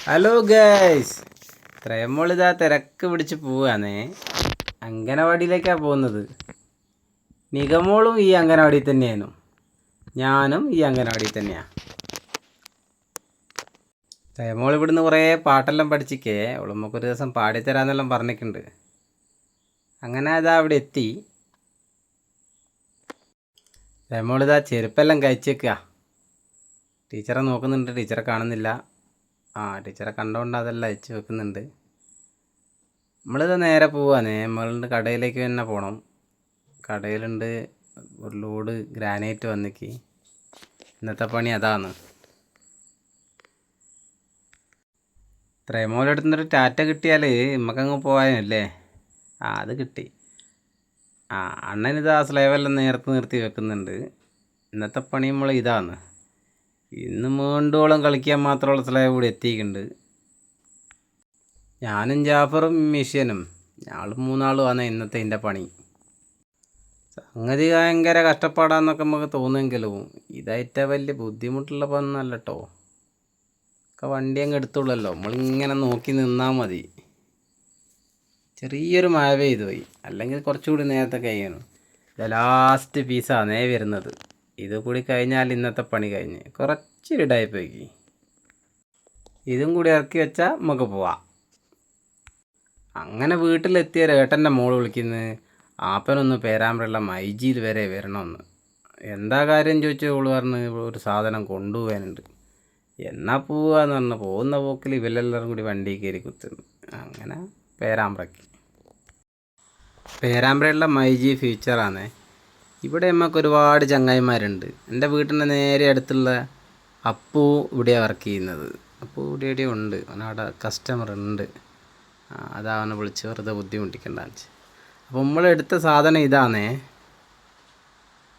Hello guys, ത്രയമോളിതാ തിരക്ക് പിടിച്ച് പോവാന്നേ. അങ്കനവാടിയിലേക്കാണ് പോകുന്നത്. നിഗമോളും ഈ അങ്കനവാടി തന്നെയായിരുന്നു, ഞാനും ഈ അങ്കനവാടി തന്നെയാണ്. ത്രയമോൾ ഇവിടുന്ന് കുറേ പാട്ടെല്ലാം പഠിച്ചിക്കേ. അവൾ നമുക്കൊരു ദിവസം പാടിത്തരാന്നെല്ലാം പറഞ്ഞിട്ടുണ്ട്. അങ്ങനെ അതാ അവിടെ എത്തി. ത്രയമോളിതാ ചെരുപ്പെല്ലാം കഴിച്ചേക്കുക. ടീച്ചറെ നോക്കുന്നുണ്ട്, ടീച്ചറെ കാണുന്നില്ല. ടീച്ചറെ കണ്ടുകൊണ്ട് അതെല്ലാം അയച്ചു വെക്കുന്നുണ്ട്. നമ്മളിത് നേരെ പോവാന്നേ. നമ്മളുടെ കടയിലേക്ക് തന്നെ പോകണം. കടയിലുണ്ട് ഒരു ലോഡ് ഗ്രാനൈറ്റ് വന്നിക്ക്. ഇന്നത്തെ പണി അതാണ്. ത്രയമോലെടുത്തുനിന്നൊരു ടാറ്റ കിട്ടിയാൽ നമുക്കങ്ങ് പോകാനല്ലേ. അത് കിട്ടി. അണ്ണനിത് ആ സ്ലേവെല്ലാം നേരത്തെ നിർത്തി വെക്കുന്നുണ്ട്. ഇന്നത്തെ പണി നമ്മൾ ഇതാണ്. ഇന്ന് വീണ്ടോളം കളിക്കാൻ മാത്രമുള്ള സ്ലേവ് കൂടി എത്തിയിട്ടുണ്ട്. ഞാനും ജാഫറും മിഷ്യനും ഞങ്ങൾ മൂന്നാളും ആണ് ഇന്നത്തെ എൻ്റെ പണി. സംഗതി ഭയങ്കര കഷ്ടപ്പാടാന്നൊക്കെ നമുക്ക് തോന്നുമെങ്കിലും ഇതായിട്ട് വലിയ ബുദ്ധിമുട്ടുള്ള പണിയൊന്നുമല്ല കേട്ടോ. ഒക്കെ വണ്ടി അങ്ങ് എടുത്തുള്ളല്ലോ, നമ്മളിങ്ങനെ നോക്കി നിന്നാൽ മതി. ചെറിയൊരു മഴ പെയ്തു പോയി, അല്ലെങ്കിൽ കുറച്ചുകൂടി നേരത്തെ കഴിയണം. ഇത് ലാസ്റ്റ് പീസാണേ വരുന്നത്. ഇത് കൂടി കഴിഞ്ഞാൽ ഇന്നത്തെ പണി കഴിഞ്ഞ്. കുറച്ച് ഇടായിപ്പോയി. ഇതും കൂടി ഇറക്കി വെച്ചാൽ നമുക്ക് പോവാം. അങ്ങനെ വീട്ടിലെത്തിയ ഏട്ടൻ്റെ മോൾ വിളിക്കുന്നത് ആപ്പനൊന്ന് പേരാമ്പ്രയുള്ള മൈജിയിൽ വരെ വരണമെന്ന്. എന്താ കാര്യം ചോദിച്ചാൽ ഓള് പറഞ്ഞ് ഒരു സാധനം കൊണ്ടുപോകാനുണ്ട്. എന്നാൽ പോവാന്ന് പറഞ്ഞു. പോകുന്ന പോക്കിൽ ഇവരെല്ലാവരും കൂടി വണ്ടി കയറി കുത്തുന്നു. അങ്ങനെ പേരാമ്പ്രയുള്ള മൈജി ഫ്യൂച്ചറാണ്. ഇവിടെ നമുക്ക് ഒരുപാട് ചങ്ങായിമാരുണ്ട്. എൻ്റെ വീട്ടിൻ്റെ നേരെ അടുത്തുള്ള അപ്പു ഇവിടെയാണ് വർക്ക് ചെയ്യുന്നത്. അപ്പു ഇവിടെ ഉണ്ട്, അവനവിടെ കസ്റ്റമർ ഉണ്ട്. അതാ അവനെ വിളിച്ച് വെറുതെ ബുദ്ധിമുട്ടിക്കണ്ടെന്ന് വെച്ച്. അപ്പോൾ നമ്മളെടുത്ത സാധനം ഇതാണേ.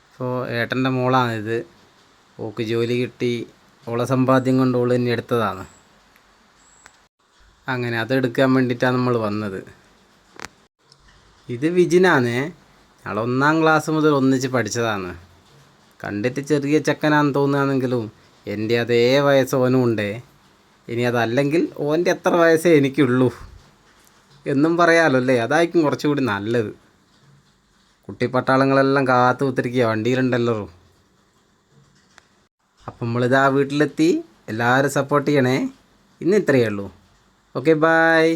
ഇപ്പോൾ ഏട്ടൻ്റെ മോളാണിത്. ഓക്ക് ജോലി കിട്ടി, ഓളെ സമ്പാദ്യം കൊണ്ട് ഓൾ തന്നെ എടുത്തതാണ്. അങ്ങനെ അതെടുക്കാൻ വേണ്ടിയിട്ടാണ് നമ്മൾ വന്നത്. ഇത് വിജിനാണേ. ഞങ്ങൾ 1ാം ക്ലാസ് മുതൽ ഒന്നിച്ച് പഠിച്ചതാണ്. കണ്ടിട്ട് ചെറിയ ചെക്കനാന്ന് തോന്നുകയാണെങ്കിലും എൻ്റെ അതേ വയസ്സ് ഓനും ഉണ്ടേ. ഇനി അതല്ലെങ്കിൽ ഓൻ്റെ എത്ര വയസ്സേ എനിക്കുള്ളൂ എന്നും പറയാമല്ലോ അല്ലേ. അതായിരിക്കും കുറച്ചുകൂടി നല്ലത്. കുട്ടിപ്പട്ടാളങ്ങളെല്ലാം കാത്തു കുത്തിരിക്കുക, വണ്ടിയിലുണ്ടല്ലോ. അപ്പം നമ്മളിതാ വീട്ടിലെത്തി. എല്ലാവരും സപ്പോർട്ട് ചെയ്യണേ. ഇന്ന് ഇത്രയേ ഉള്ളൂ. Okay, bye.